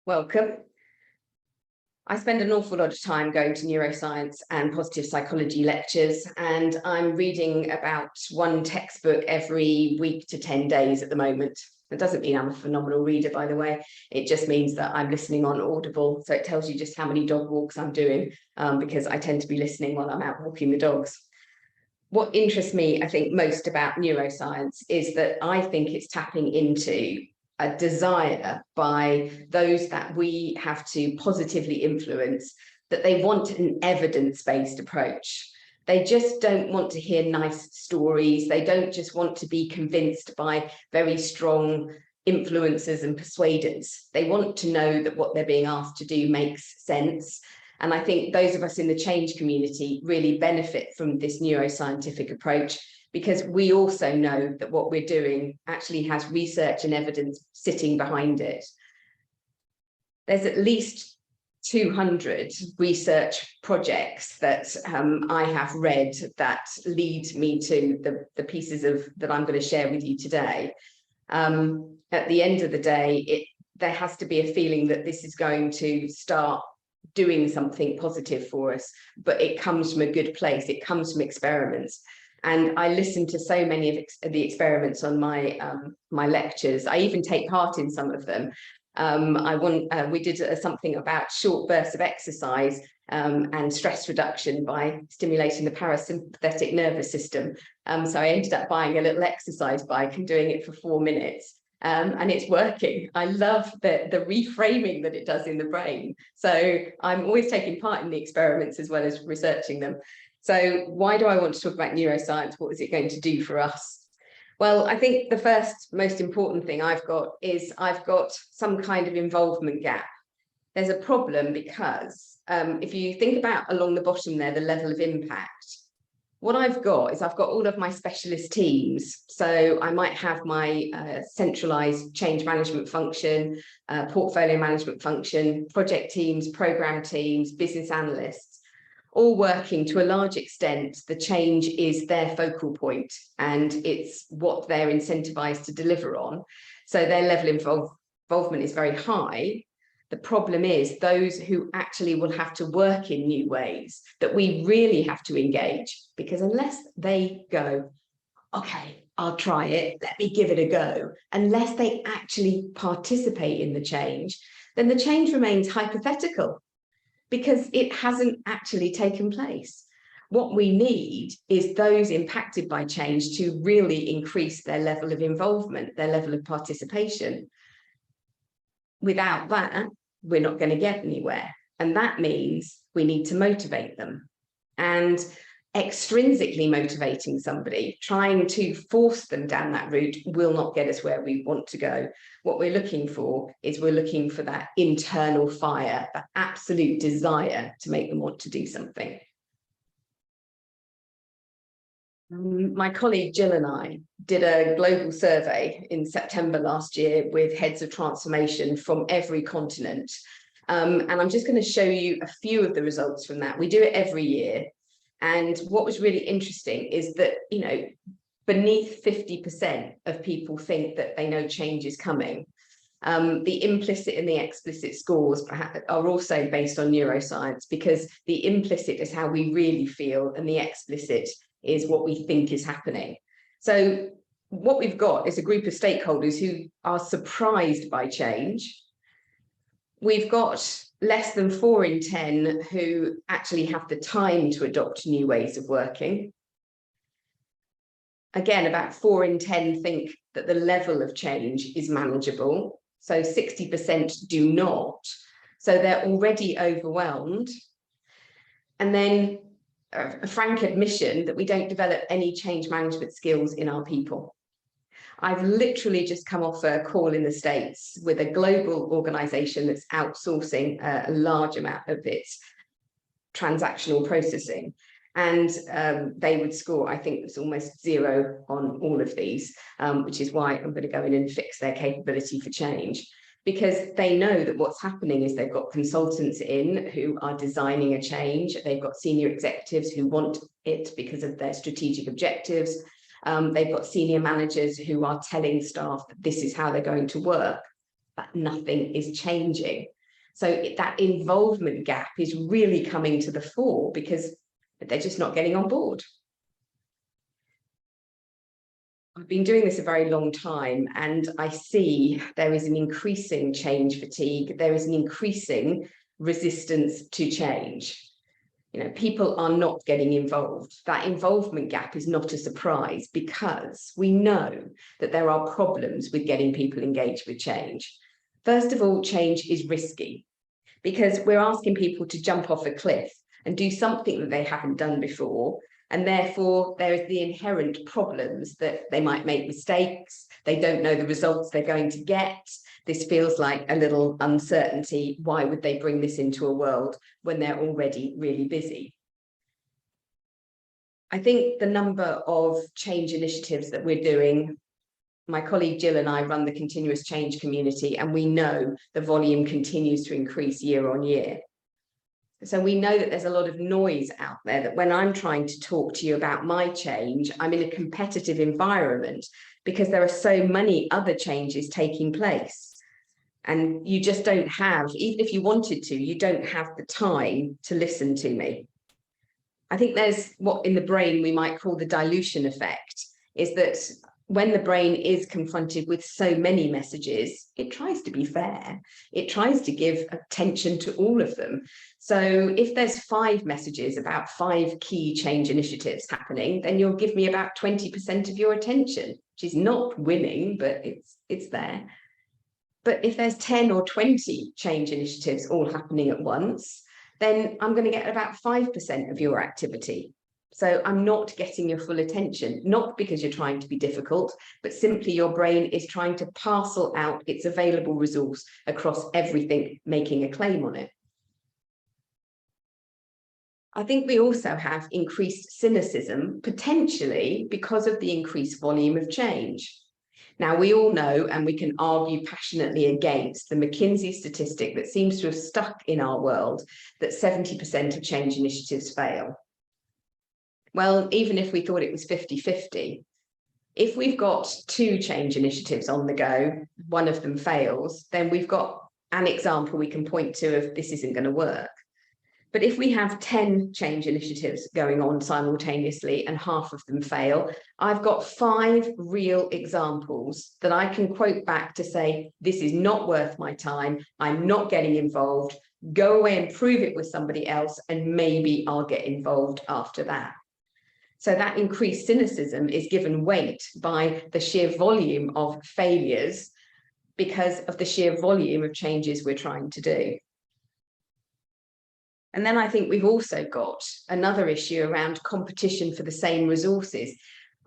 Welcome. I spend an awful lot of time going to neuroscience and positive psychology lectures, and I'm reading about one textbook every week to 10 days at the moment. It doesn't mean I'm a phenomenal reader, by the way. It just means that I'm listening on Audible, so it tells you just how many dog walks I'm doing, because I tend to be listening while I'm out walking the dogs. What interests me, I think, most about neuroscience is that I think it's tapping into a desire by those that we have to positively influence, that they want an evidence-based approach. They just don't want to hear nice stories. They don't just want to be convinced by very strong influencers and persuaders. They want to know that what they're being asked to do makes sense. And I think those of us in the change community really benefit from this neuroscientific approach, because we also know that what we're doing actually has research and evidence sitting behind it. There's at least 200 research projects that I have read that lead me to the pieces that I'm going to share with you today. At the end of the day, there has to be a feeling that this is going to start doing something positive for us, but it comes from a good place. It comes from experiments. And I listen to so many of the experiments on my my lectures. I even take part in some of them. We did something about short bursts of exercise and stress reduction by stimulating the parasympathetic nervous system. So I ended up buying a little exercise bike and doing it for 4 minutes. And it's working. I love the reframing that it does in the brain. So I'm always taking part in the experiments as well as researching them. So why do I want to talk about neuroscience? What is it going to do for us? Well, I think the first most important thing I've got some kind of involvement gap. There's a problem because if you think about along the bottom there, the level of impact, what I've got all of my specialist teams. So I might have my centralized change management function, portfolio management function, project teams, program teams, business analysts, all working to a large extent. The change is their focal point and it's what they're incentivized to deliver on. So their level of involvement is very high. The problem is those who actually will have to work in new ways that we really have to engage, because unless they go, okay, I'll try it, let me give it a go, unless they actually participate in the change, then the change remains hypothetical because it hasn't actually taken place. What we need is those impacted by change to really increase their level of involvement, their level of participation. Without that, we're not going to get anywhere. And that means we need to motivate them. And extrinsically motivating somebody, trying to force them down that route, will not get us where we want to go. What we're looking for is that internal fire, that absolute desire to make them want to do something. My colleague Jill and I did a global survey in September last year with heads of transformation from every continent. And I'm just going to show you a few of the results from that. We do it every year. And what was really interesting is that, beneath 50% of people think that they know change is coming. The implicit and the explicit scores are also based on neuroscience, because the implicit is how we really feel and the explicit is what we think is happening. So what we've got is a group of stakeholders who are surprised by change. We've got less than 4 in 10 who actually have the time to adopt new ways of working. Again, about 4 in 10 think that the level of change is manageable. So 60% do not. So they're already overwhelmed. And then a frank admission that we don't develop any change management skills in our people. I've literally just come off a call in the States with a global organization that's outsourcing a large amount of its transactional processing. And they would score, I think it's almost 0 on all of these, which is why I'm going to go in and fix their capability for change. Because they know that what's happening is they've got consultants in who are designing a change. They've got senior executives who want it because of their strategic objectives. They've got senior managers who are telling staff that this is how they're going to work. that nothing is changing. So that involvement gap is really coming to the fore because they're just not getting on board. I've been doing this a very long time, and I see there is an increasing change fatigue. There is an increasing resistance to change. People are not getting involved. That involvement gap is not a surprise because we know that there are problems with getting people engaged with change. First of all, change is risky because we're asking people to jump off a cliff and do something that they haven't done before. And therefore, there is the inherent problems that they might make mistakes. They don't know the results they're going to get. This feels like a little uncertainty. Why would they bring this into a world when they're already really busy? I think the number of change initiatives that we're doing, my colleague Jill and I run the continuous change community, and we know the volume continues to increase year on year. So we know that there's a lot of noise out there, that when I'm trying to talk to you about my change, I'm in a competitive environment because there are so many other changes taking place. And you just don't have, even if you wanted to, you don't have the time to listen to me. I think there's what in the brain we might call the dilution effect, is that when the brain is confronted with so many messages, it tries to be fair. It tries to give attention to all of them. So if there's 5 messages about 5 key change initiatives happening, then you'll give me about 20% of your attention, which is not winning, but it's there. But if there's 10 or 20 change initiatives all happening at once, then I'm going to get about 5% of your activity. So I'm not getting your full attention, not because you're trying to be difficult, but simply your brain is trying to parcel out its available resource across everything, making a claim on it. I think we also have increased cynicism, potentially because of the increased volume of change. Now, we all know, and we can argue passionately against the McKinsey statistic that seems to have stuck in our world, that 70% of change initiatives fail. Well, even if we thought it was 50-50, if we've got 2 change initiatives on the go, one of them fails, then we've got an example we can point to of this isn't going to work. But if we have 10 change initiatives going on simultaneously and half of them fail, I've got 5 real examples that I can quote back to say, this is not worth my time, I'm not getting involved, go away and prove it with somebody else, and maybe I'll get involved after that. So that increased cynicism is given weight by the sheer volume of failures because of the sheer volume of changes we're trying to do. And then I think we've also got another issue around competition for the same resources.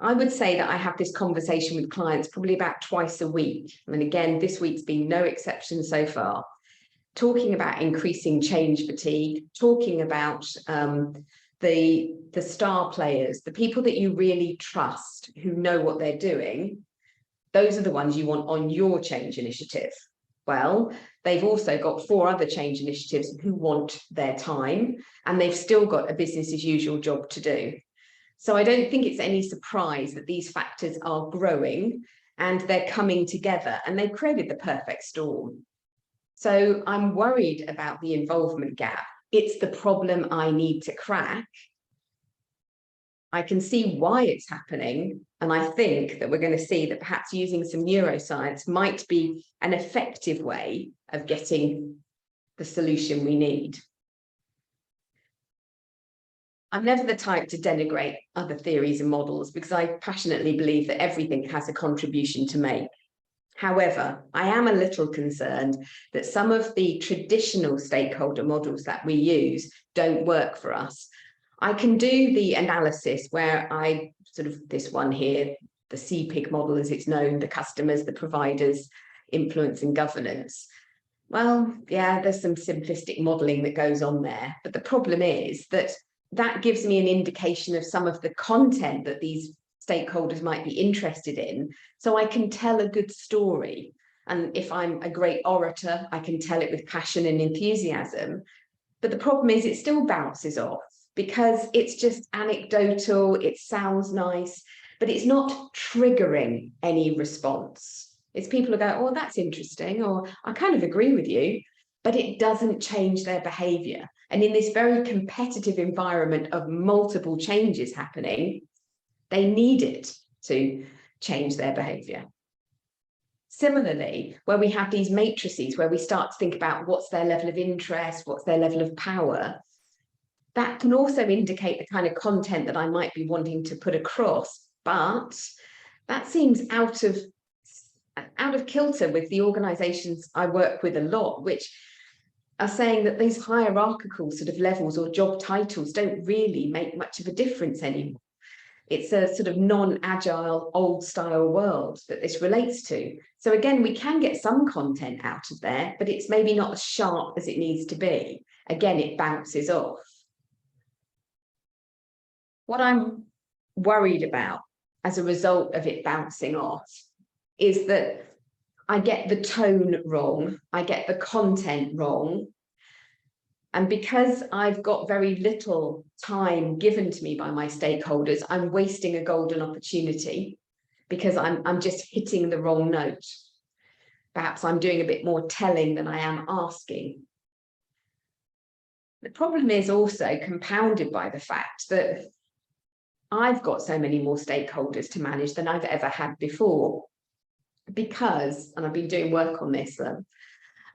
I would say that I have this conversation with clients probably about twice a week. And again, this week's been no exception so far. Talking about increasing change fatigue, talking about the star players, the people that you really trust, who know what they're doing. Those are the ones you want on your change initiative. Well, they've also got 4 other change initiatives who want their time, and they've still got a business as usual job to do. So I don't think it's any surprise that these factors are growing and they're coming together, and they've created the perfect storm. So I'm worried about the involvement gap. It's the problem I need to crack. I can see why it's happening, and I think that we're going to see that perhaps using some neuroscience might be an effective way of getting the solution we need. I'm never the type to denigrate other theories and models because I passionately believe that everything has a contribution to make. However, I am a little concerned that some of the traditional stakeholder models that we use don't work for us. I can do the analysis where I this one here, the CPIG model as it's known, the customers, the providers, influence and governance. Well, yeah, there's some simplistic modeling that goes on there. But the problem is that that gives me an indication of some of the content that these stakeholders might be interested in. So I can tell a good story. And if I'm a great orator, I can tell it with passion and enthusiasm. But the problem is it still bounces off because it's just anecdotal, it sounds nice, but it's not triggering any response. It's people who go, oh, that's interesting, or I kind of agree with you, but it doesn't change their behavior. And in this very competitive environment of multiple changes happening, they need it to change their behavior. Similarly, where we have these matrices where we start to think about what's their level of interest, what's their level of power, that can also indicate the kind of content that I might be wanting to put across. But that seems out of kilter with the organizations I work with a lot, which are saying that these hierarchical sort of levels or job titles don't really make much of a difference anymore. It's a sort of non-agile, old-style world that this relates to. So again, we can get some content out of there, but it's maybe not as sharp as it needs to be. Again, it bounces off. What I'm worried about as a result of it bouncing off is that I get the tone wrong, I get the content wrong. And because I've got very little time given to me by my stakeholders, I'm wasting a golden opportunity because I'm just hitting the wrong note. Perhaps I'm doing a bit more telling than I am asking. The problem is also compounded by the fact that I've got so many more stakeholders to manage than I've ever had before. Because, and I've been doing work on this,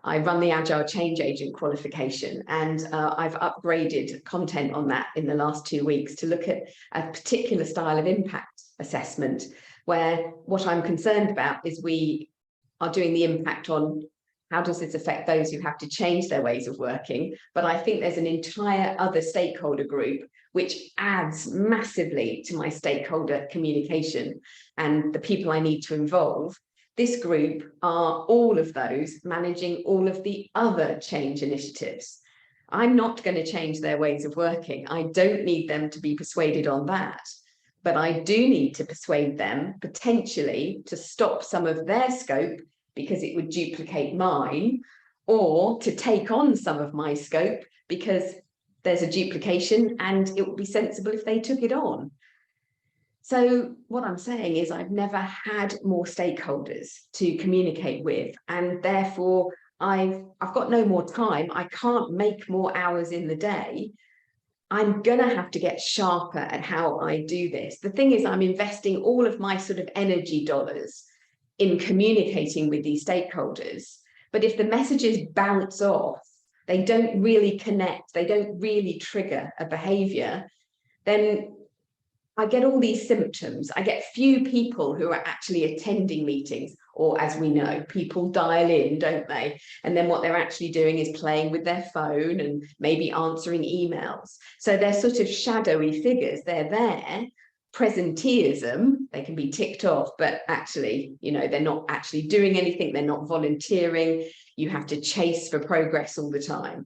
I run the Agile Change Agent qualification, and I've upgraded content on that in the last 2 weeks to look at a particular style of impact assessment, where what I'm concerned about is we are doing the impact on how does this affect those who have to change their ways of working. But I think there's an entire other stakeholder group which adds massively to my stakeholder communication and the people I need to involve. This group are all of those managing all of the other change initiatives. I'm not going to change their ways of working. I don't need them to be persuaded on that. But I do need to persuade them potentially to stop some of their scope because it would duplicate mine, or to take on some of my scope because there's a duplication and it would be sensible if they took it on. So what I'm saying is I've never had more stakeholders to communicate with, and therefore I've got no more time. I can't make more hours in the day. I'm going to have to get sharper at how I do this. The thing is, I'm investing all of my sort of energy dollars in communicating with these stakeholders. But if the messages bounce off, they don't really connect, they don't really trigger a behavior, then I get all these symptoms. I get few people who are actually attending meetings, or as we know, people dial in, don't they? And then what they're actually doing is playing with their phone and maybe answering emails. So they're sort of shadowy figures. They're there, presenteeism, they can be ticked off, but actually, you know, they're not actually doing anything. They're not volunteering. You have to chase for progress all the time.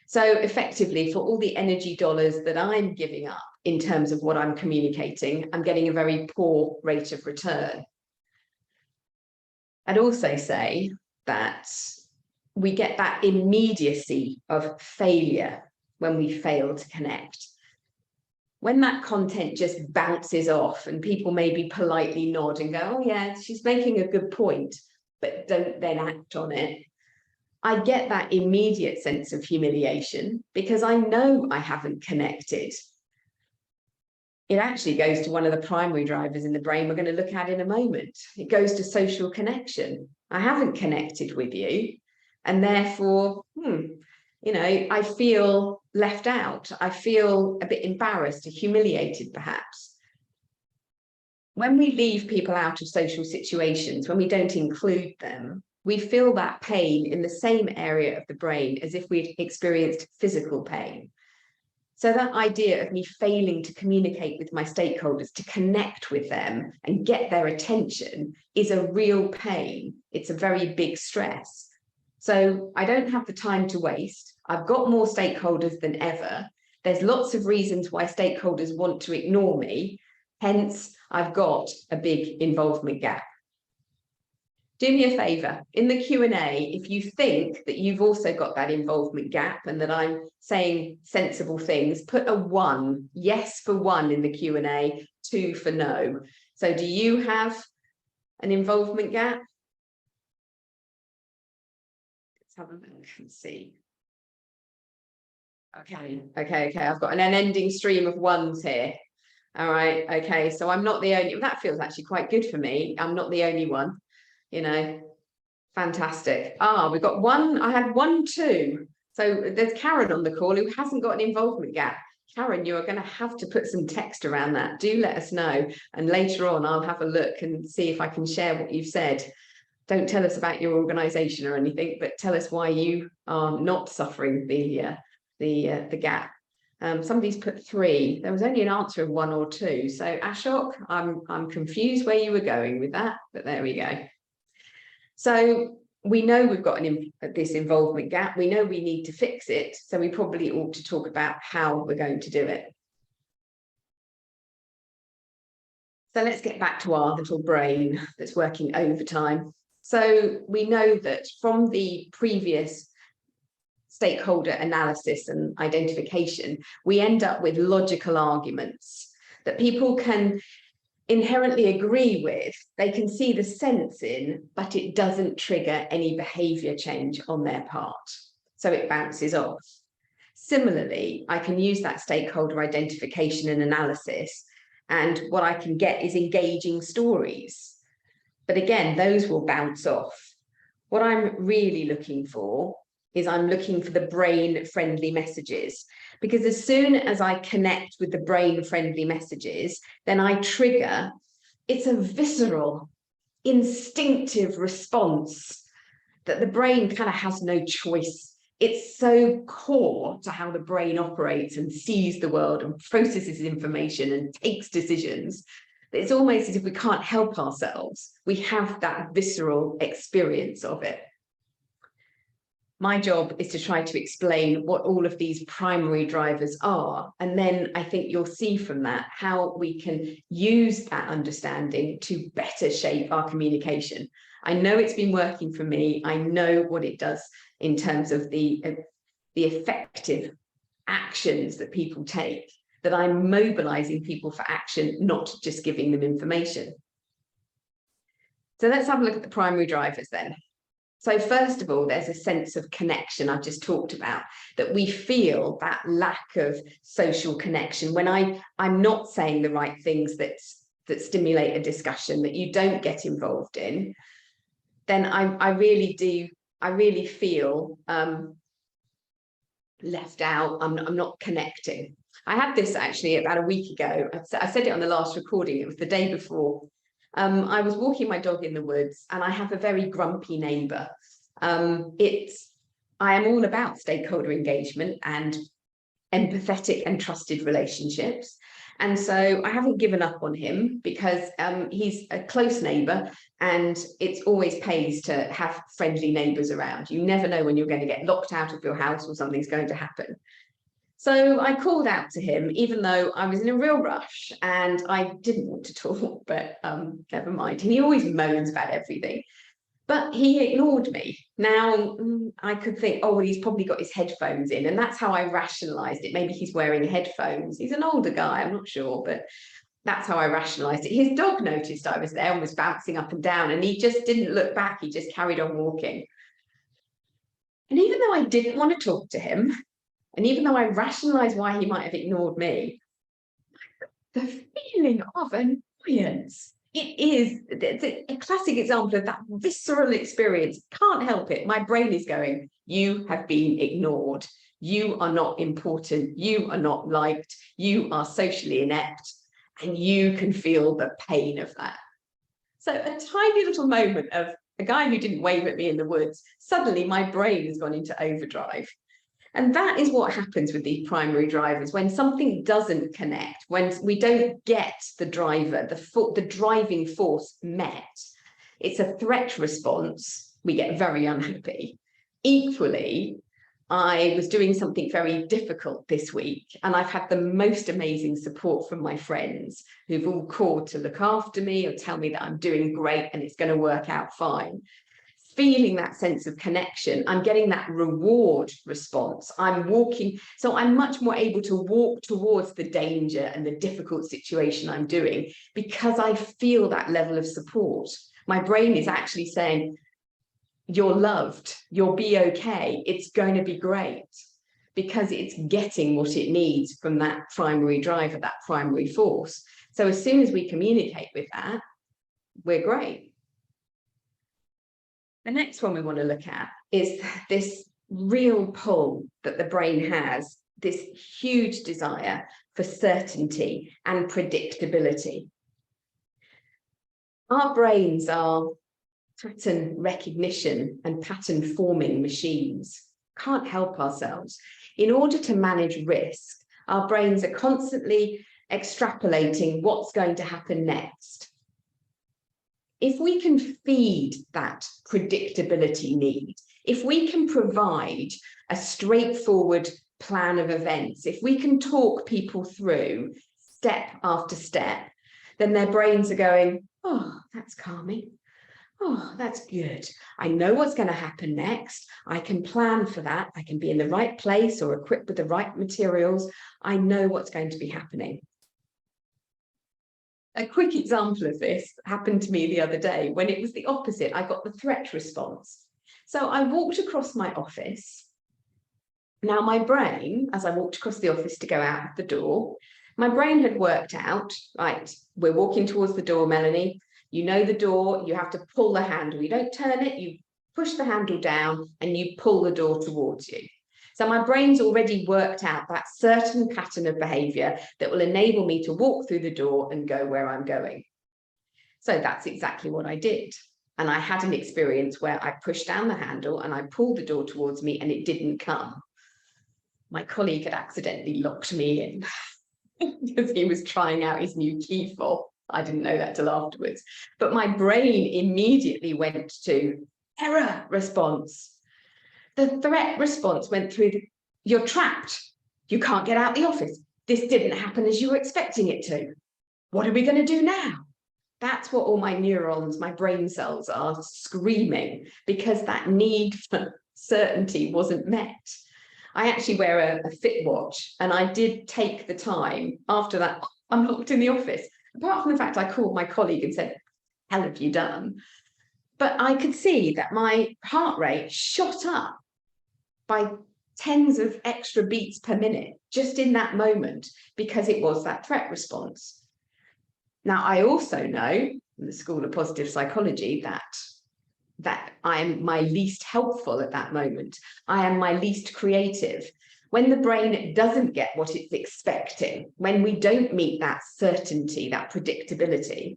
So effectively, for all the energy dollars that I'm giving up in terms of what I'm communicating, I'm getting a very poor rate of return. I'd also say that we get that immediacy of failure when we fail to connect. When that content just bounces off and people maybe politely nod and go, oh yeah, she's making a good point, but don't then act on it, I get that immediate sense of humiliation because I know I haven't connected. It actually goes to one of the primary drivers in the brain we're going to look at in a moment. It goes to social connection. I haven't connected with you, and therefore, you know, I feel left out. I feel a bit embarrassed or humiliated, perhaps. When we leave people out of social situations, when we don't include them, we feel that pain in the same area of the brain as if we'd experienced physical pain. So that idea of me failing to communicate with my stakeholders, to connect with them and get their attention is a real pain. It's a very big stress. So I don't have the time to waste. I've got more stakeholders than ever. There's lots of reasons why stakeholders want to ignore me. Hence, I've got a big involvement gap. Do me a favor, in the Q&A, if you think that you've also got that involvement gap and that I'm saying sensible things, put a 1, yes for 1 in the Q&A, 2 for no. So do you have an involvement gap? Let's have a look and see. Okay. I've got an unending stream of ones here. All right. Okay. So I'm not the only, that feels actually quite good for me. I'm not the only one, you know. Fantastic. We've got one. I had 1, 2. So there's Karen on the call who hasn't got an involvement gap. Karen, you are going to have to put some text around that. Do let us know. And later on, I'll have a look and see if I can share what you've said. Don't tell us about your organisation or anything, but tell us why you are not suffering the gap. Somebody's put 3. There was only an answer of 1 or 2. So Ashok, I'm confused where you were going with that, but there we go. So we know we've got this involvement gap. We know we need to fix it. So we probably ought to talk about how we're going to do it. So let's get back to our little brain that's working overtime. So we know that from the previous stakeholder analysis and identification, we end up with logical arguments that people can inherently agree with, they can see the sense in, but it doesn't trigger any behavior change on their part. So it bounces off. Similarly, I can use that stakeholder identification and analysis, and what I can get is engaging stories. But again, those will bounce off. What I'm really looking for is I'm looking for the brain-friendly messages, because as soon as I connect with the brain-friendly messages, then I trigger, it's a visceral, instinctive response that the brain kind of has no choice. It's so core to how the brain operates and sees the world and processes information and takes decisions. It's almost as if we can't help ourselves. We have that visceral experience of it. My job is to try to explain what all of these primary drivers are. And then I think you'll see from that how we can use that understanding to better shape our communication. I know it's been working for me. I know what it does in terms of the effective actions that people take, that I'm mobilizing people for action, not just giving them information. So let's have a look at the primary drivers then. So first of all, there's a sense of connection I've just talked about, that we feel that lack of social connection when I'm not saying the right things that stimulate a discussion that you don't get involved in. Then I really feel left out. I'm not connecting. I had this actually about a week ago. I said it on the last recording. It was the day before. I was walking my dog in the woods, and I have a very grumpy neighbour. I am all about stakeholder engagement and empathetic and trusted relationships. And so I haven't given up on him, because he's a close neighbour, and it always pays to have friendly neighbours around. You never know when you're going to get locked out of your house or something's going to happen. So I called out to him, even though I was in a real rush and I didn't want to talk, but never mind. And he always moans about everything, but he ignored me. Now I could think, oh, well, he's probably got his headphones in, and that's how I rationalized it. Maybe he's wearing headphones. He's an older guy, I'm not sure, but that's how I rationalized it. His dog noticed I was there and was bouncing up and down, and he just didn't look back. He just carried on walking. And even though I didn't want to talk to him, and even though I rationalized why he might have ignored me, the feeling of annoyance, it's a classic example of that visceral experience. Can't help it. My brain is going, you have been ignored. You are not important. You are not liked. You are socially inept. And you can feel the pain of that. So a tiny little moment of a guy who didn't wave at me in the woods, suddenly my brain has gone into overdrive. And that is what happens with these primary drivers. When something doesn't connect, when we don't get the driver, the driving force met, it's a threat response, we get very unhappy. Equally, I was doing something very difficult this week, and I've had the most amazing support from my friends who've all called to look after me or tell me that I'm doing great and it's going to work out fine. Feeling that sense of connection, I'm getting that reward response. I'm walking, so I'm much more able to walk towards the danger and the difficult situation I'm doing, because I feel that level of support. My brain is actually saying, you're loved, you'll be okay, it's going to be great, because it's getting what it needs from that primary driver, that primary force. So as soon as we communicate with that, we're great. The next one we want to look at is this real pull that the brain has, this huge desire for certainty and predictability. Our brains are pattern recognition and pattern forming machines. Can't help ourselves. In order to manage risk, our brains are constantly extrapolating what's going to happen next. If we can feed that predictability need, if we can provide a straightforward plan of events, if we can talk people through step after step, then their brains are going, oh, that's calming. Oh, that's good. I know what's going to happen next. I can plan for that. I can be in the right place or equipped with the right materials. I know what's going to be happening. A quick example of this happened to me the other day when it was the opposite. I got the threat response. So I walked across my office. Now my brain, as I walked across the office to go out the door, my brain had worked out, right, we're walking towards the door, Melanie. You know the door, you have to pull the handle. You don't turn it, you push the handle down and you pull the door towards you. So my brain's already worked out that certain pattern of behavior that will enable me to walk through the door and go where I'm going. So that's exactly what I did. And I had an experience where I pushed down the handle and I pulled the door towards me and it didn't come. My colleague had accidentally locked me in because he was trying out his new key fob. I didn't know that till afterwards. But my brain immediately went to error response. The threat response went through, you're trapped. You can't get out the office. This didn't happen as you were expecting it to. What are we going to do now? That's what all my neurons, my brain cells are screaming, because that need for certainty wasn't met. I actually wear a Fit watch, and I did take the time after that. I'm locked in the office. Apart from the fact I called my colleague and said, hell have you done? But I could see that my heart rate shot up by tens of extra beats per minute just in that moment, because it was that threat response. Now, I also know in the School of Positive Psychology that I am my least helpful at that moment. I am my least creative. When the brain doesn't get what it's expecting, when we don't meet that certainty, that predictability,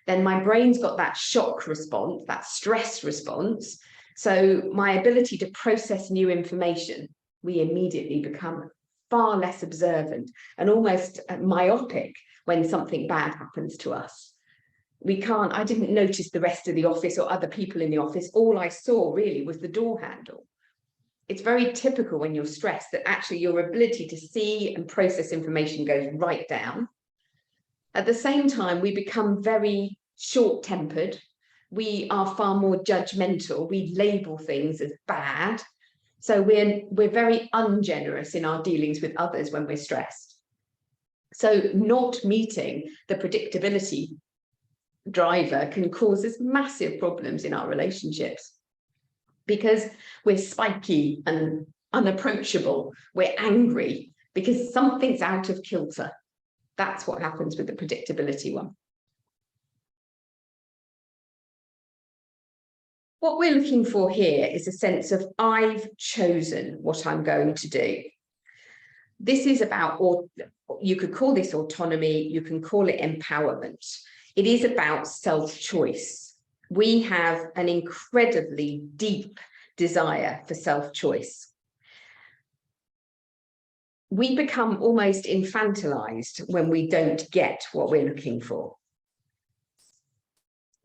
then my brain's got that shock response, that stress response. So my ability to process new information, we immediately become far less observant and almost myopic when something bad happens to us. I didn't notice the rest of the office or other people in the office. All I saw really was the door handle. It's very typical when you're stressed that actually your ability to see and process information goes right down. At the same time, we become very short-tempered. We are far more judgmental. We label things as bad. So we're very ungenerous in our dealings with others when we're stressed. So not meeting the predictability driver can cause us massive problems in our relationships, because we're spiky and unapproachable. We're angry because something's out of kilter. That's what happens with the predictability one. What we're looking for here is a sense of I've chosen what I'm going to do. This is about, or you could call this autonomy, you can call it empowerment. It is about self-choice. We have an incredibly deep desire for self-choice. We become almost infantilized when we don't get what we're looking for.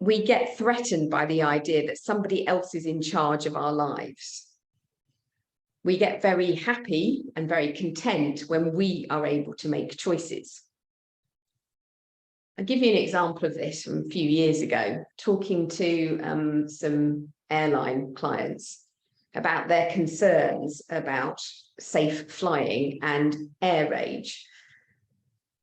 We get threatened by the idea that somebody else is in charge of our lives. We get very happy and very content when we are able to make choices. I'll give you an example of this from a few years ago, talking to some airline clients about their concerns about safe flying and air rage.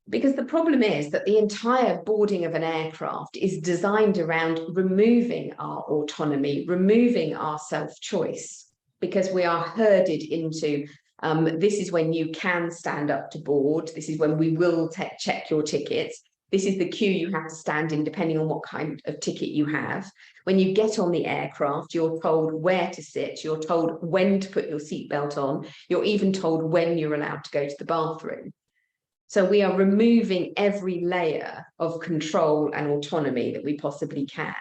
Because the problem is that the entire boarding of an aircraft is designed around removing our autonomy, removing our self-choice, because we are herded into this is when you can stand up to board, this is when we will check your tickets, this is the queue you have to stand in depending on what kind of ticket you have. When you get on the aircraft, you're told where to sit, you're told when to put your seatbelt on, you're even told when you're allowed to go to the bathroom. So we are removing every layer of control and autonomy that we possibly can.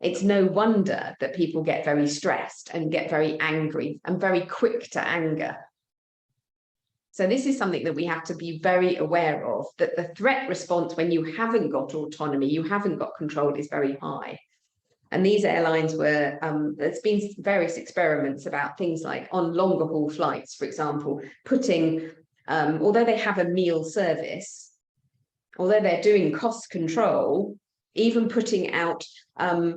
It's no wonder that people get very stressed and get very angry and very quick to anger. So this is something that we have to be very aware of, that the threat response when you haven't got autonomy, you haven't got control, is very high. And these airlines were, there's been various experiments about things like on longer haul flights, for example, putting although they have a meal service, although they're doing cost control, even putting out a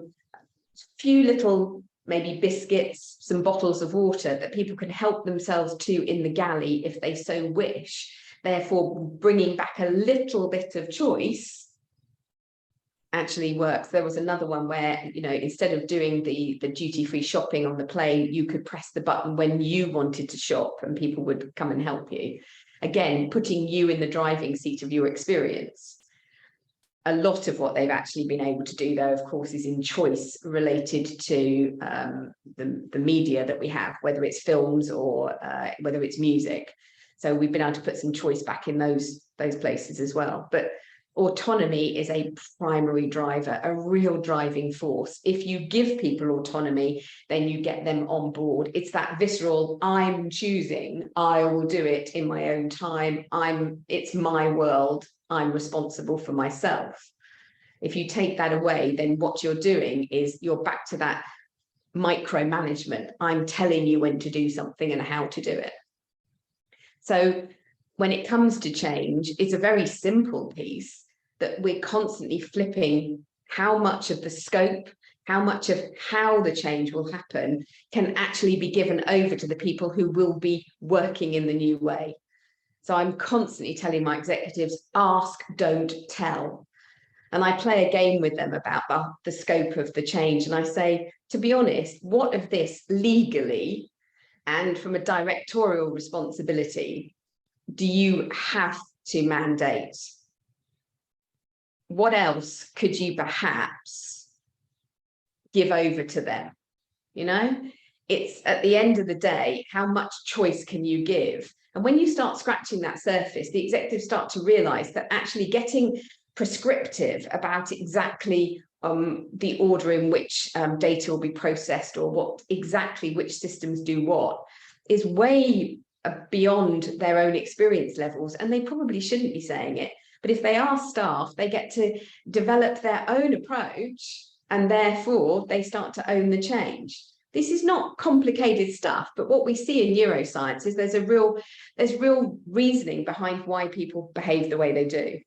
few little maybe biscuits, some bottles of water that people can help themselves to in the galley if they so wish, therefore bringing back a little bit of choice, actually works. There was another one where, you know, instead of doing the duty-free shopping on the plane, you could press the button when you wanted to shop and people would come and help you. Again, putting you in the driving seat of your experience. A lot of what they've actually been able to do, though, of course, is in choice related to the media that we have, whether it's films or whether it's music. So we've been able to put some choice back in those places as well. But autonomy is a primary driver, a real driving force. If you give people autonomy, then you get them on board. It's that visceral, I'm choosing, I will do it in my own time, it's my world, I'm responsible for myself. If you take that away, then what you're doing is you're back to that micromanagement. I'm telling you when to do something and how to do it. So when it comes to change, it's a very simple piece that we're constantly flipping how much of the scope, how much of how the change will happen can actually be given over to the people who will be working in the new way. So I'm constantly telling my executives, ask, don't tell. And I play a game with them about the scope of the change. And I say, to be honest, what of this legally and from a directorial responsibility do you have to mandate? What else could you perhaps give over to them? You know, it's at the end of the day, how much choice can you give? And when you start scratching that surface, the executives start to realize that actually getting prescriptive about exactly the order in which data will be processed or what exactly which systems do what is way beyond their own experience levels, and they probably shouldn't be saying it. But if they are staff, they get to develop their own approach, and therefore they start to own the change. This is not complicated stuff, but what we see in neuroscience is there's real reasoning behind why people behave the way they do.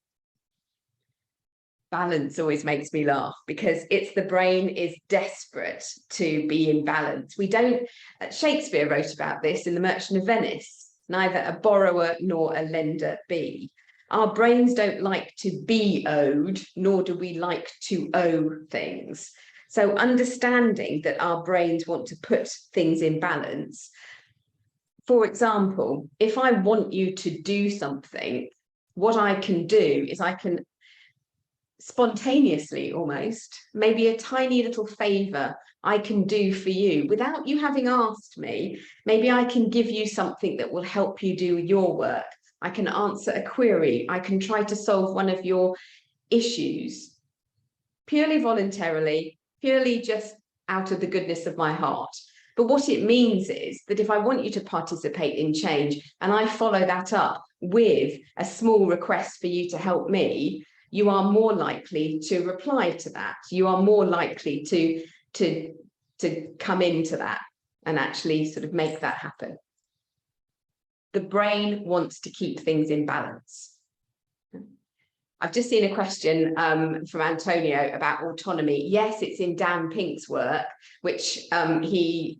Balance always makes me laugh because it's the brain is desperate to be in balance. We don't, Shakespeare wrote about this in The Merchant of Venice, neither a borrower nor a lender be. Our brains don't like to be owed, nor do we like to owe things. So understanding that our brains want to put things in balance. For example, if I want you to do something, what I can do is I can spontaneously, almost, maybe a tiny little favor I can do for you without you having asked me. Maybe I can give you something that will help you do your work. I can answer a query. I can try to solve one of your issues purely voluntarily, purely just out of the goodness of my heart. But what it means is that if I want you to participate in change and I follow that up with a small request for you to help me, you are more likely to reply to that. You are more likely to come into that and actually sort of make that happen. The brain wants to keep things in balance. I've just seen a question from Antonio about autonomy. Yes, it's in Dan Pink's work, which he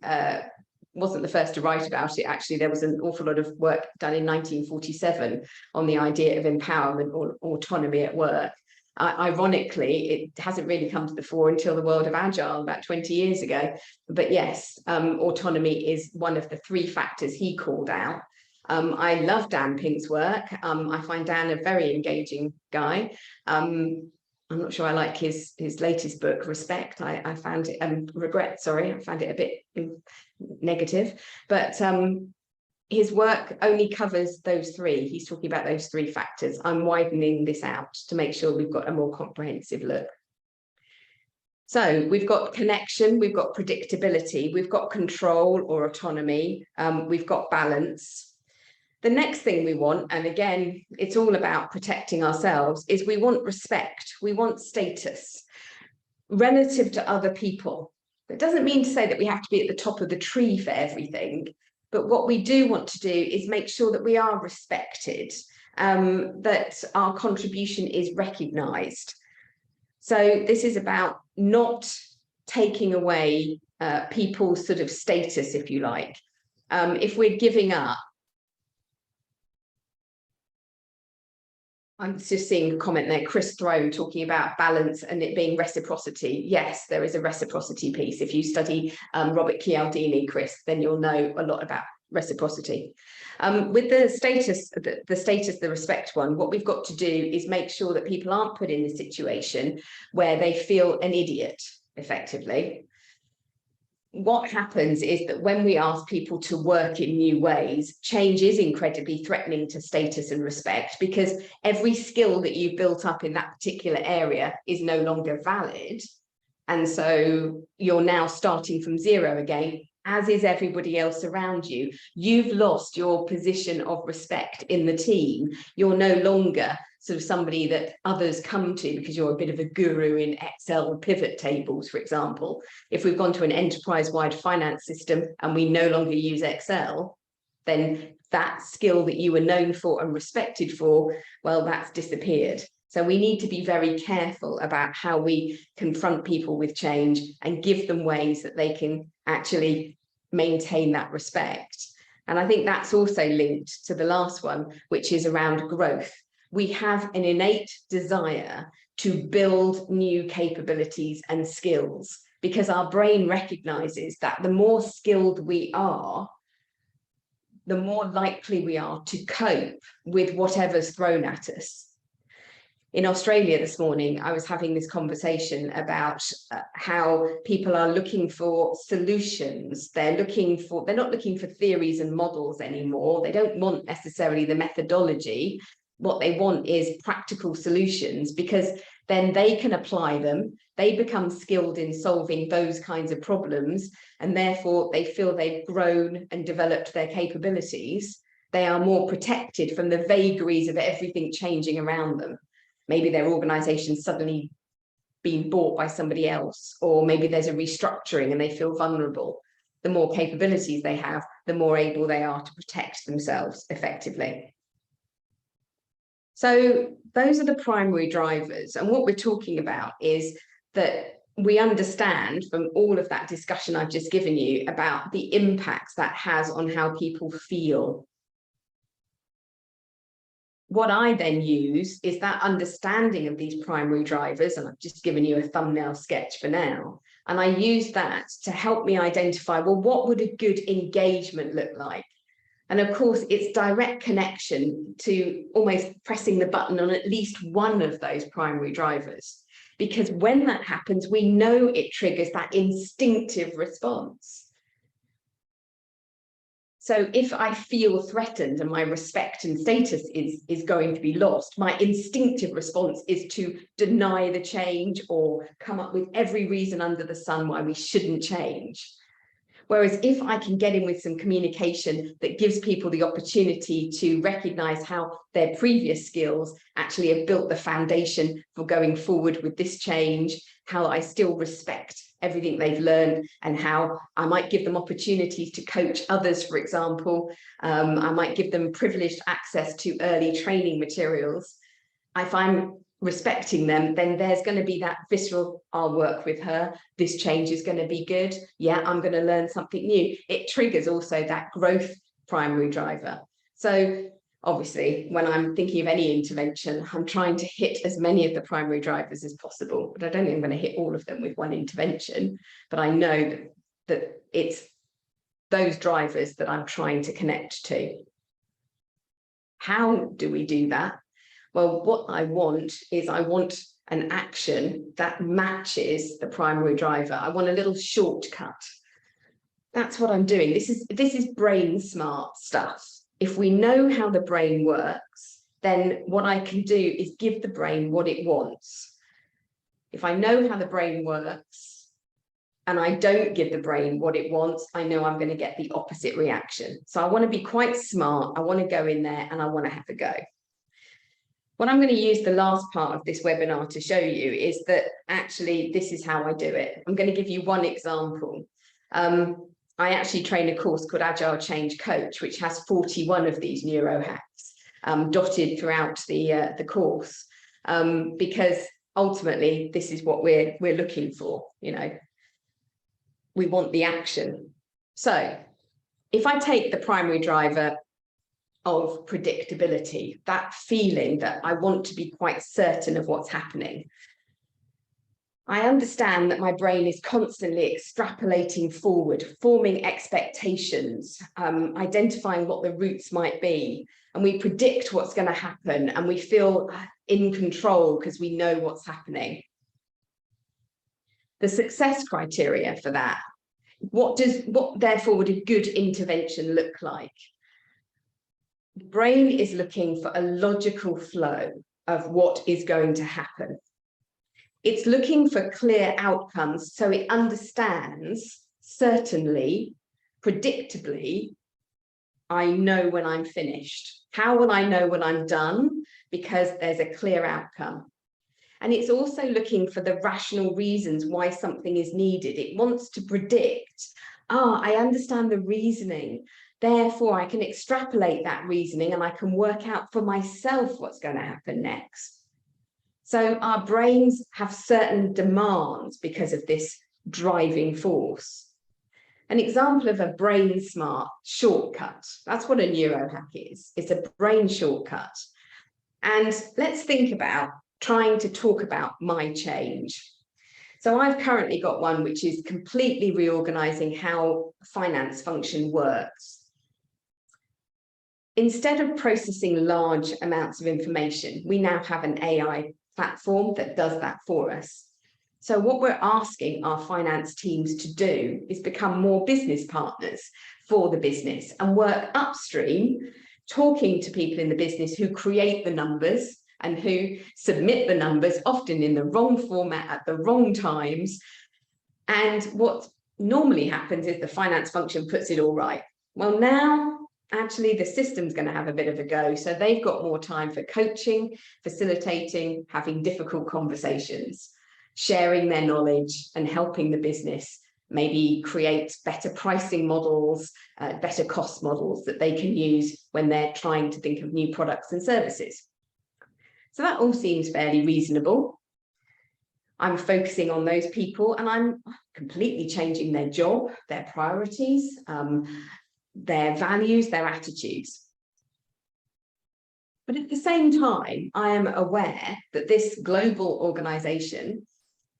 wasn't the first to write about it. Actually, there was an awful lot of work done in 1947 on the idea of empowerment or autonomy at work. Ironically, it hasn't really come to the fore until the world of Agile about 20 years ago. But yes, autonomy is one of the 3 factors he called out. I love Dan Pink's work. I find Dan a very engaging guy. I'm not sure I like his latest book, Respect. I found it, Regret, sorry, I found it a bit negative. But his work only covers those 3. He's talking about those 3 factors. I'm widening this out to make sure we've got a more comprehensive look. So we've got connection, we've got predictability, we've got control or autonomy, we've got balance. The next thing we want, and again, it's all about protecting ourselves, is we want respect, we want status relative to other people. It doesn't mean to say that we have to be at the top of the tree for everything, but what we do want to do is make sure that we are respected, that our contribution is recognised. So this is about not taking away people's sort of status, if you like. If we're giving up, I'm just seeing a comment there, Chris Throne talking about balance and it being reciprocity. Yes, there is a reciprocity piece. If you study Robert Cialdini, Chris, then you'll know a lot about reciprocity. With the status, the respect one, what we've got to do is make sure that people aren't put in a situation where they feel an idiot, effectively. What happens is that when we ask people to work in new ways, change is incredibly threatening to status and respect, because every skill that you've built up in that particular area is no longer valid. And so you're now starting from 0 again, as is everybody else around you. You've lost your position of respect in the team. You're no longer sort of somebody that others come to because you're a bit of a guru in Excel pivot tables, for example. If we've gone to an enterprise-wide finance system and we no longer use Excel, then that skill that you were known for and respected for, well, that's disappeared. So we need to be very careful about how we confront people with change and give them ways that they can actually maintain that respect. And I think that's also linked to the last one, which is around growth. We have an innate desire to build new capabilities and skills because our brain recognizes that the more skilled we are, the more likely we are to cope with whatever's thrown at us. In Australia this morning, I was having this conversation about how people are looking for solutions. They're not looking for theories and models anymore. They don't want necessarily the methodology. What they want is practical solutions, because then they can apply them. They become skilled in solving those kinds of problems, and therefore they feel they've grown and developed their capabilities. They are more protected from the vagaries of everything changing around them. Maybe their organization suddenly being bought by somebody else, or maybe there's a restructuring and they feel vulnerable. The more capabilities they have, the more able they are to protect themselves effectively. So those are the primary drivers. And what we're talking about is that we understand from all of that discussion I've just given you about the impacts that has on how people feel. What I then use is that understanding of these primary drivers, and I've just given you a thumbnail sketch for now, and I use that to help me identify, well, what would a good engagement look like? And of course, it's direct connection to almost pressing the button on at least one of those primary drivers. Because when that happens, we know it triggers that instinctive response. So if I feel threatened and my respect and status is going to be lost, my instinctive response is to deny the change or come up with every reason under the sun why we shouldn't change. Whereas if I can get in with some communication that gives people the opportunity to recognize how their previous skills actually have built the foundation for going forward with this change, how I still respect everything they've learned, and how I might give them opportunities to coach others, for example. I might give them privileged access to early training materials. If I'm respecting them, then there's going to be that visceral, I'll work with her, this change is going to be good, yeah, I'm going to learn something new. It triggers also that growth primary driver. So obviously, when I'm thinking of any intervention, I'm trying to hit as many of the primary drivers as possible, but I don't think I'm going to hit all of them with one intervention. But I know that it's those drivers that I'm trying to connect to. How do we do that? Well, what I want an action that matches the primary driver. I want a little shortcut. That's what I'm doing. This is brain smart stuff. If we know how the brain works, then what I can do is give the brain what it wants. If I know how the brain works and I don't give the brain what it wants, I know I'm going to get the opposite reaction. So I want to be quite smart. I want to go in there and I want to have a go. What I'm going to use the last part of this webinar to show you is that actually this is how I do it. I'm going to give you one example. I actually train a course called Agile Change Coach, which has 41 of these neuro-hacks dotted throughout the course, because ultimately this is what we're looking for. You know, we want the action. So if I take the primary driver of predictability, that feeling that I want to be quite certain of what's happening, I understand that my brain is constantly extrapolating forward, forming expectations, identifying what the routes might be, and we predict what's going to happen and we feel in control because we know what's happening. The success criteria for that, what therefore would a good intervention look like? The brain is looking for a logical flow of what is going to happen. It's looking for clear outcomes, so it understands, certainly, predictably, I know when I'm finished. How will I know when I'm done? Because there's a clear outcome. And it's also looking for the rational reasons why something is needed. It wants to predict, I understand the reasoning, therefore I can extrapolate that reasoning and I can work out for myself what's going to happen next. So our brains have certain demands because of this driving force. An example of a brain smart shortcut, that's what a neuro-hack is. It's a brain shortcut. And let's think about trying to talk about my change. So I've currently got one which is completely reorganizing how finance function works. Instead of processing large amounts of information, we now have an AI platform that does that for us. So what we're asking our finance teams to do is become more business partners for the business and work upstream, talking to people in the business who create the numbers and who submit the numbers, often in the wrong format at the wrong times. And what normally happens is the finance function puts it all right. Well, now actually the system's going to have a bit of a go, so they've got more time for coaching, facilitating, having difficult conversations, sharing their knowledge and helping the business maybe create better pricing models, better cost models that they can use when they're trying to think of new products and services. So that all seems fairly reasonable. I'm focusing on those people and I'm completely changing their job, their priorities, their values, their attitudes. But at the same time, I am aware that this global organization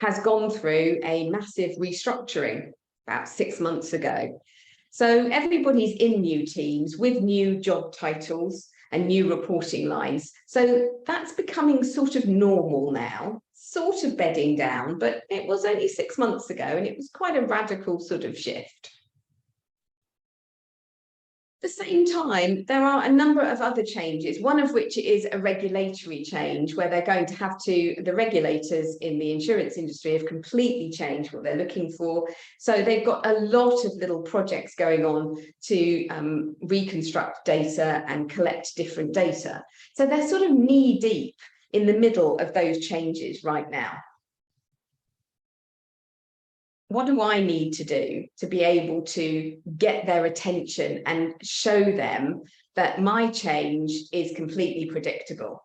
has gone through a massive restructuring about 6 months ago. So everybody's in new teams with new job titles and new reporting lines. So that's becoming sort of normal now, sort of bedding down, but it was only 6 months ago and it was quite a radical sort of shift. At the same time, there are a number of other changes, one of which is a regulatory change where they're going to have to, the regulators in the insurance industry have completely changed what they're looking for. So they've got a lot of little projects going on to reconstruct data and collect different data. So they're sort of knee deep in the middle of those changes right now. What do I need to do to be able to get their attention and show them that my change is completely predictable?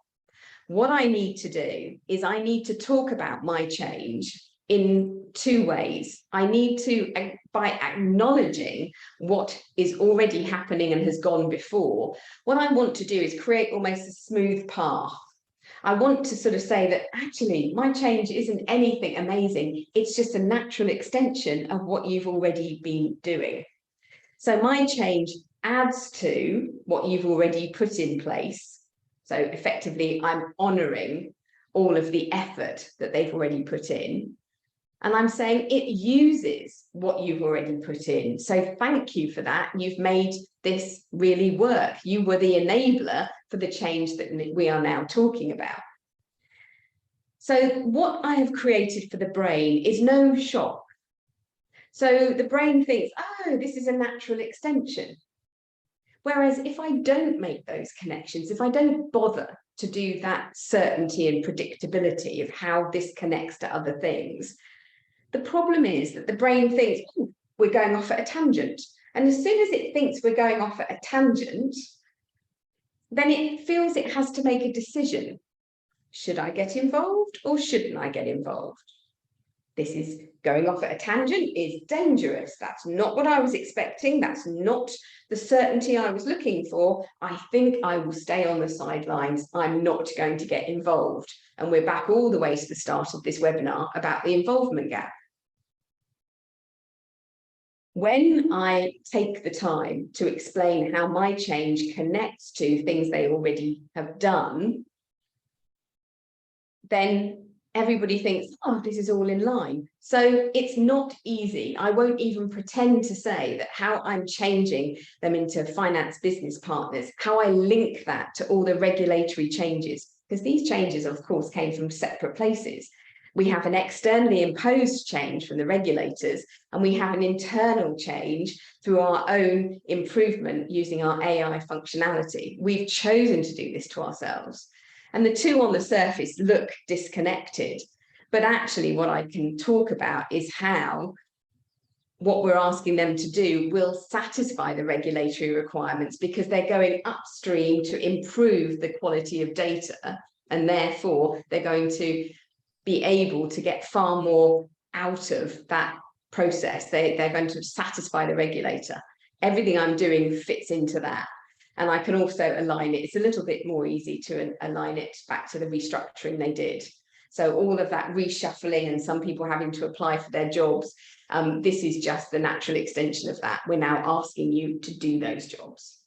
What I need to do is I need to talk about my change in two ways. I need to, by acknowledging what is already happening and has gone before, what I want to do is create almost a smooth path. I want to sort of say that actually my change isn't anything amazing. It's just a natural extension of what you've already been doing. So my change adds to what you've already put in place. So effectively, I'm honouring all of the effort that they've already put in. And I'm saying it uses what you've already put in. So thank you for that. You've made this really work. You were the enabler for the change that we are now talking about. So what I have created for the brain is no shock. So the brain thinks, oh, this is a natural extension. Whereas if I don't make those connections, if I don't bother to do that certainty and predictability of how this connects to other things, the problem is that the brain thinks, oh, we're going off at a tangent. And as soon as it thinks we're going off at a tangent, then it feels it has to make a decision. Should I get involved or shouldn't I get involved? This is going off at a tangent is dangerous. That's not what I was expecting. That's not the certainty I was looking for. I think I will stay on the sidelines. I'm not going to get involved. And we're back all the way to the start of this webinar about the involvement gap. When I take the time to explain how my change connects to things they already have done, then everybody thinks, oh, this is all in line. So it's not easy. I won't even pretend to say that how I'm changing them into finance business partners, how I link that to all the regulatory changes, because these changes, of course, came from separate places. We have an externally imposed change from the regulators, and we have an internal change through our own improvement using our AI functionality. We've chosen to do this to ourselves. And the two on the surface look disconnected. But actually what I can talk about is how what we're asking them to do will satisfy the regulatory requirements, because they're going upstream to improve the quality of data. And therefore, they're going to be able to get far more out of that process. They're going to satisfy the regulator. Everything I'm doing fits into that. And I can also align it. It's a little bit more easy to align it back to the restructuring they did. So all of that reshuffling and some people having to apply for their jobs, this is just the natural extension of that. We're now asking you to do those jobs.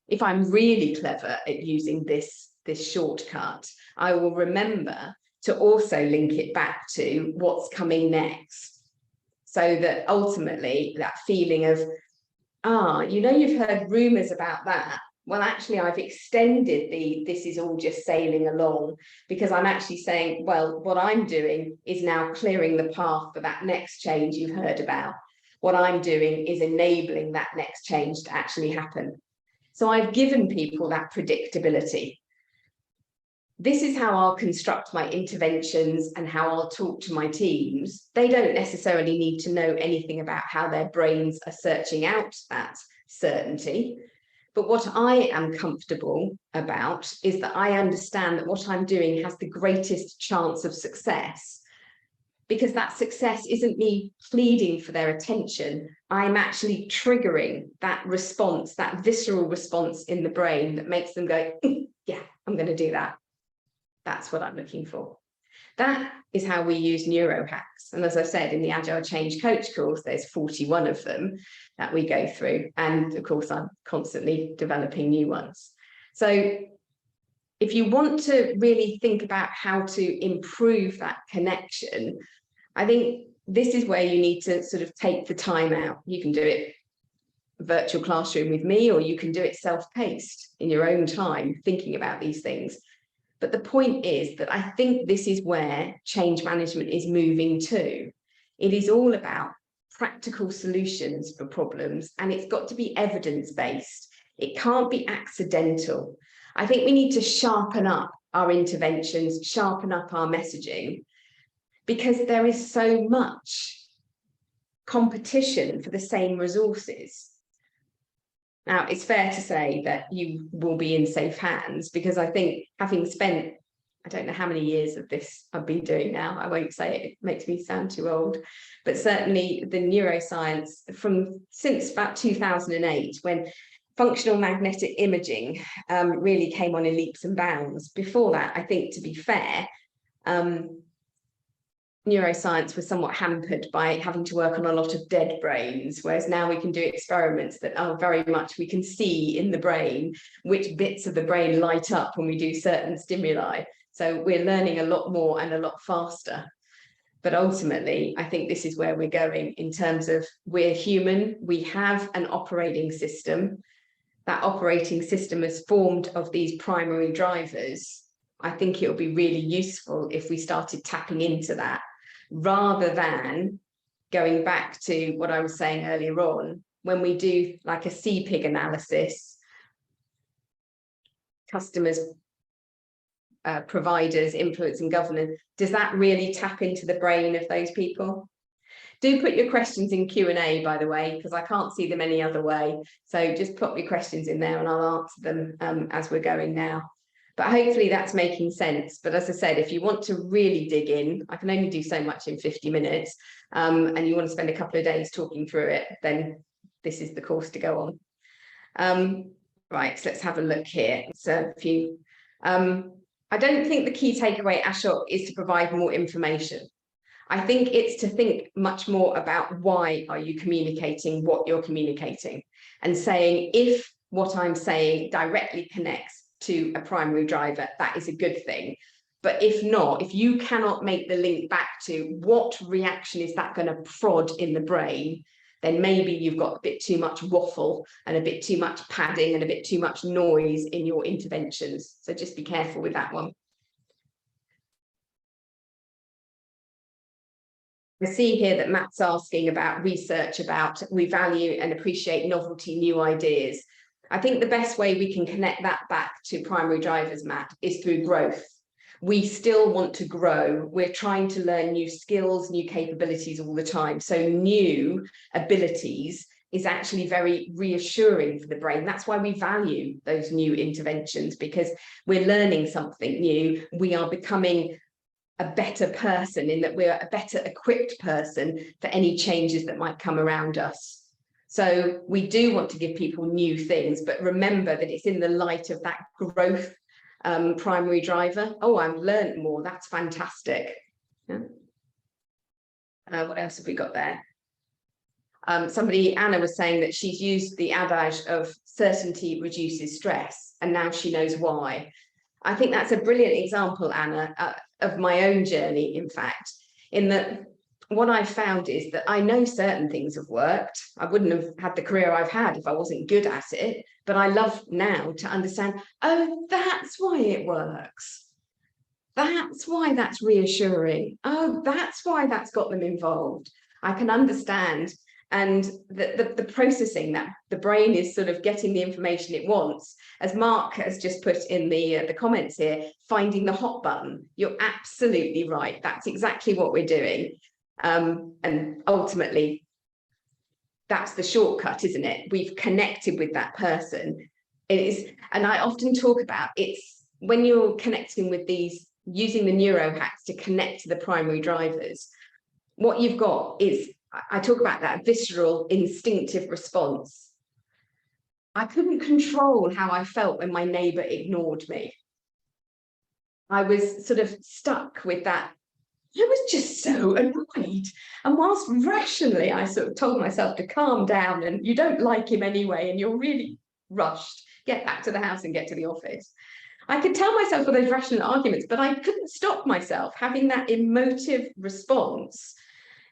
If I'm really clever at using this shortcut, I will remember to also link it back to what's coming next. So that ultimately that feeling of, you've heard rumours about that. Well, actually, I've extended this is all just sailing along, because I'm actually saying, well, what I'm doing is now clearing the path for that next change you've heard about. What I'm doing is enabling that next change to actually happen. So I've given people that predictability. This is how I'll construct my interventions and how I'll talk to my teams. They don't necessarily need to know anything about how their brains are searching out that certainty. But what I am comfortable about is that I understand that what I'm doing has the greatest chance of success, because that success isn't me pleading for their attention. I'm actually triggering that response, that visceral response in the brain that makes them go, yeah, I'm going to do that. That's what I'm looking for. That is how we use neuro-hacks. And as I said, in the Agile Change Coach course, there's 41 of them that we go through. And of course, I'm constantly developing new ones. So if you want to really think about how to improve that connection, I think this is where you need to sort of take the time out. You can do it virtual classroom with me, or you can do it self-paced in your own time, thinking about these things. But the point is that I think this is where change management is moving to. It is all about practical solutions for problems, and it's got to be evidence-based. It can't be accidental. I think we need to sharpen up our interventions, sharpen up our messaging, because there is so much competition for the same resources. Now, it's fair to say that you will be in safe hands, because I think, having spent, I don't know how many years of this I've been doing now, I won't say it, it makes me sound too old, but certainly the neuroscience since about 2008, when functional magnetic imaging really came on in leaps and bounds. Before that, I think, to be fair, neuroscience was somewhat hampered by having to work on a lot of dead brains, whereas now we can do experiments that are very much, we can see in the brain which bits of the brain light up when we do certain stimuli. So we're learning a lot more and a lot faster. But ultimately, I think this is where we're going in terms of, we're human, we have an operating system. That operating system is formed of these primary drivers. I think it would be really useful if we started tapping into that, rather than going back to what I was saying earlier on, when we do like a CPIG analysis, customers, providers, influence and governance, does that really tap into the brain of those people? Do put your questions in Q&A, by the way, because I can't see them any other way. So just put your questions in there and I'll answer them as we're going now. But hopefully that's making sense. But as I said, if you want to really dig in, I can only do so much in 50 minutes, and you want to spend a couple of days talking through it, then this is the course to go on. Right, so let's have a look here. So a few. I don't think the key takeaway, Ashok, is to provide more information. I think it's to think much more about, why are you communicating what you're communicating, and saying, if what I'm saying directly connects to a primary driver, that is a good thing. But if not, if you cannot make the link back to what reaction is that going to prod in the brain, then maybe you've got a bit too much waffle and a bit too much padding and a bit too much noise in your interventions. So just be careful with that one. I see here that Matt's asking about research about, we value and appreciate novelty, new ideas. I think the best way we can connect that back to primary drivers, Matt, is through growth. We still want to grow. We're trying to learn new skills, new capabilities all the time. So new abilities is actually very reassuring for the brain. That's why we value those new interventions, because we're learning something new. We are becoming a better person, in that we're a better equipped person for any changes that might come around us. So we do want to give people new things, but remember that it's in the light of that growth primary driver. Oh, I've learned more. That's fantastic. Yeah. What else have we got there? Somebody, Anna, was saying that she's used the adage of certainty reduces stress, and now she knows why. I think that's a brilliant example, Anna, of my own journey, in fact, in that what I found is that I know certain things have worked. I wouldn't have had the career I've had if I wasn't good at it, but I love now to understand, oh, that's why it works. That's why that's reassuring. Oh, that's why that's got them involved. I can understand. And the processing, that the brain is sort of getting the information it wants. As Mark has just put in the comments here, finding the hot button. You're absolutely right. That's exactly what we're doing. And ultimately, that's the shortcut, isn't it? We've connected with that person. It is, and I often talk about, it's when you're connecting with these, using the neuro-hacks to connect to the primary drivers, what you've got is, I talk about that visceral, instinctive response. I couldn't control how I felt when my neighbour ignored me. I was sort of stuck with that. I was just so annoyed. And whilst rationally I sort of told myself to calm down, and you don't like him anyway, and you're really rushed, get back to the house and get to the office. I could tell myself all those rational arguments, but I couldn't stop myself having that emotive response.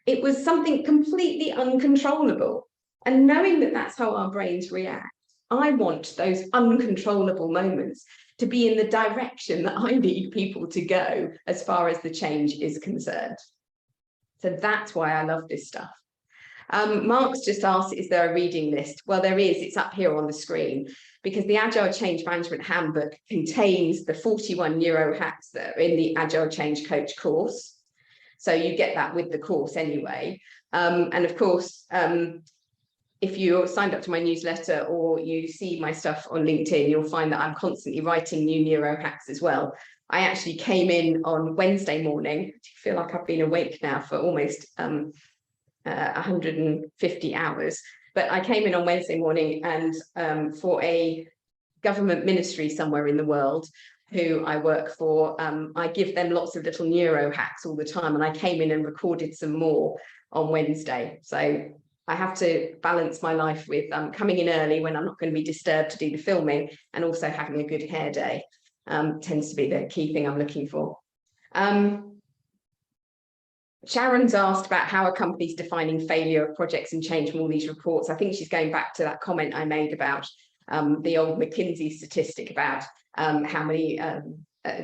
It was something completely uncontrollable. And knowing that that's how our brains react, I want those uncontrollable moments to be in the direction that I need people to go as far as the change is concerned. So that's why I love this stuff. Mark's just asked, is there a reading list? Well, there is. It's up here on the screen, because the Agile Change Management Handbook contains the 41 neuro-hacks that are in the Agile Change Coach course. So you get that with the course anyway. And of course, if you're signed up to my newsletter or you see my stuff on LinkedIn, you'll find that I'm constantly writing new neuro hacks as well. I actually came in on Wednesday morning. I feel like I've been awake now for almost 150 hours. But I came in on Wednesday morning and for a government ministry somewhere in the world who I work for, I give them lots of little neuro hacks all the time. And I came in and recorded some more on Wednesday. So I have to balance my life with coming in early when I'm not going to be disturbed to do the filming, and also having a good hair day tends to be the key thing I'm looking for. Sharon's asked about how are companies defining failure of projects and change from all these reports. I think she's going back to that comment I made about the old McKinsey statistic about how many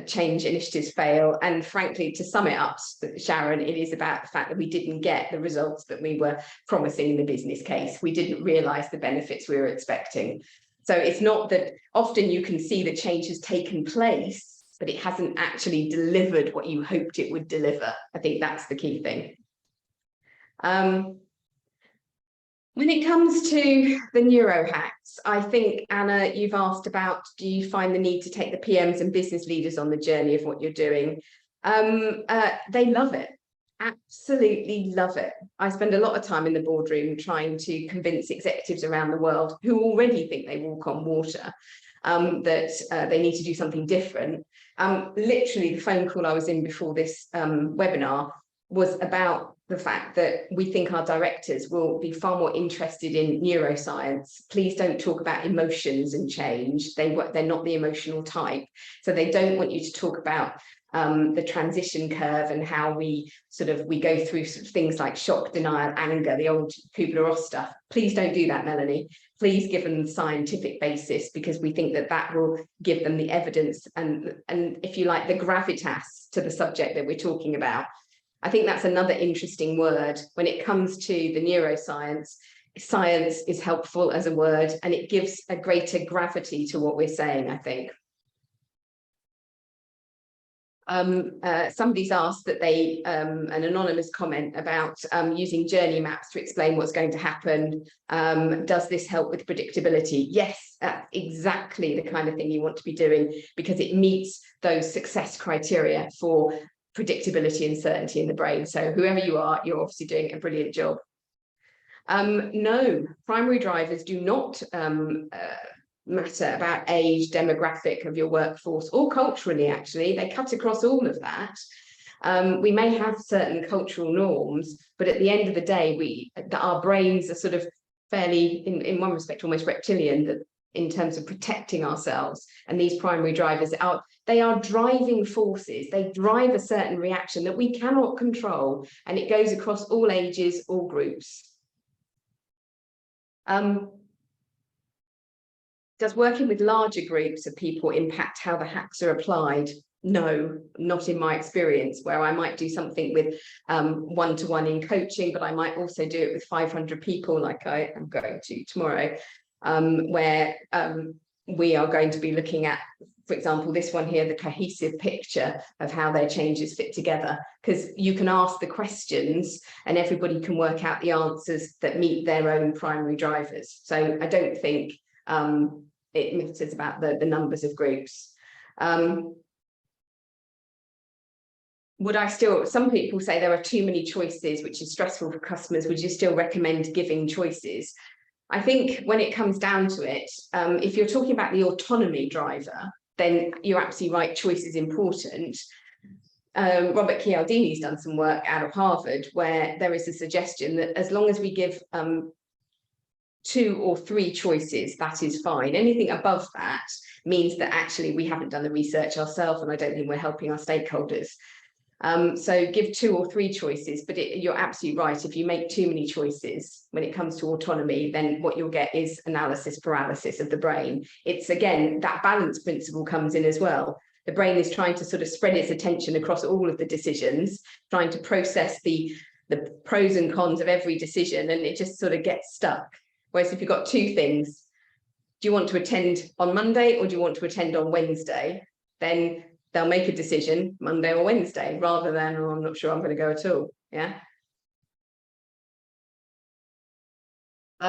change initiatives fail. And frankly, to sum it up, Sharon, it is about the fact that we didn't get the results that we were promising in the business case. We didn't realise the benefits we were expecting. So it's not that often you can see that change has taken place, but it hasn't actually delivered what you hoped it would deliver. I think that's the key thing. When it comes to the neuro hacks, I think, Anna, you've asked about, do you find the need to take the PMs and business leaders on the journey of what you're doing? They love it. Absolutely love it. I spend a lot of time in the boardroom trying to convince executives around the world who already think they walk on water that they need to do something different. Literally, the phone call I was in before this webinar was about the fact that we think our directors will be far more interested in neuroscience. Please don't talk about emotions and change. They're not the emotional type. So they don't want you to talk about the transition curve and how we go through sort of things like shock, denial, anger, the old Kubler-Ross stuff. Please don't do that, Melanie. Please give them the scientific basis, because we think that that will give them the evidence and if you like, the gravitas to the subject that we're talking about. I think that's another interesting word when it comes to the neuroscience. Science is helpful as a word, and it gives a greater gravity to what we're saying, I think. Somebody's asked that an anonymous comment about using journey maps to explain what's going to happen. Does this help with predictability? Yes, that's exactly the kind of thing you want to be doing, because it meets those success criteria for predictability and certainty in the brain. So whoever you are, you're obviously doing a brilliant job. No, primary drivers do not matter about age, demographic of your workforce, or culturally, actually. They cut across all of that. We may have certain cultural norms, but at the end of the day, our brains are sort of fairly, in one respect, almost reptilian, in terms of protecting ourselves. And these primary drivers are driving forces. They drive a certain reaction that we cannot control, and it goes across all ages, all groups. Does working with larger groups of people impact how the hacks are applied? No, not in my experience, where I might do something with one-to-one in coaching, but I might also do it with 500 people, like I am going to tomorrow, where we are going to be looking at, for example, this one here, the cohesive picture of how their changes fit together, because you can ask the questions and everybody can work out the answers that meet their own primary drivers. So I don't think it matters about the numbers of groups. Would I still, some people say there are too many choices, which is stressful for customers. Would you still recommend giving choices? I think when it comes down to it, if you're talking about the autonomy driver, then you're absolutely right, choice is important. Robert Cialdini's done some work out of Harvard where there is a suggestion that as long as we give 2 or 3 choices, that is fine. Anything above that means that actually we haven't done the research ourselves, and I don't think we're helping our stakeholders. So give 2 or 3 choices, but you're absolutely right. If you make too many choices when it comes to autonomy, then what you'll get is analysis paralysis of the brain. It's, again, that balance principle comes in as well. The brain is trying to sort of spread its attention across all of the decisions, trying to process the pros and cons of every decision, and it just sort of gets stuck. Whereas if you've got 2 things, do you want to attend on Monday or do you want to attend on Wednesday? Then they'll make a decision Monday or Wednesday, rather than, oh, I'm not sure I'm going to go at all. Yeah.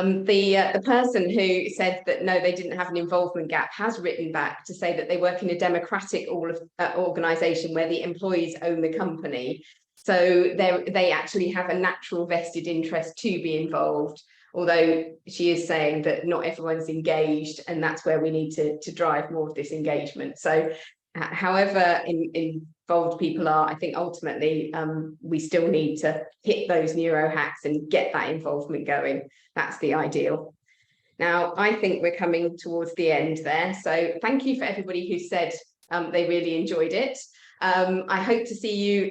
The person who said that no, they didn't have an involvement gap has written back to say that they work in a democratic organisation where the employees own the company. So they actually have a natural vested interest to be involved, although she is saying that not everyone's engaged, and that's where we need to drive more of this engagement. So however involved people are, I think ultimately we still need to hit those neuro hacks and get that involvement going. That's the ideal. Now, I think we're coming towards the end there. So thank you for everybody who said they really enjoyed it. I hope to see you.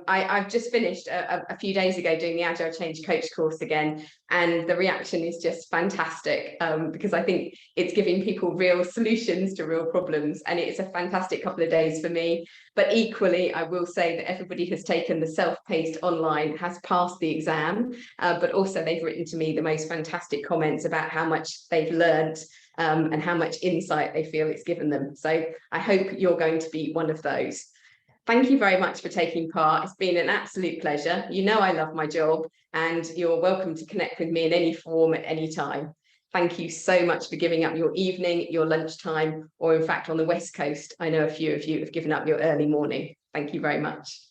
I've just finished a few days ago doing the Agile Change Coach course again, and the reaction is just fantastic because I think it's giving people real solutions to real problems, and it's a fantastic couple of days for me. But equally, I will say that everybody who's taken the self-paced online has passed the exam, but also they've written to me the most fantastic comments about how much they've learned and how much insight they feel it's given them. So I hope you're going to be one of those. Thank you very much for taking part. It's been an absolute pleasure. You know I love my job, and you're welcome to connect with me in any form at any time. Thank you so much for giving up your evening, your lunchtime, or in fact on the West Coast, I know a few of you have given up your early morning. Thank you very much.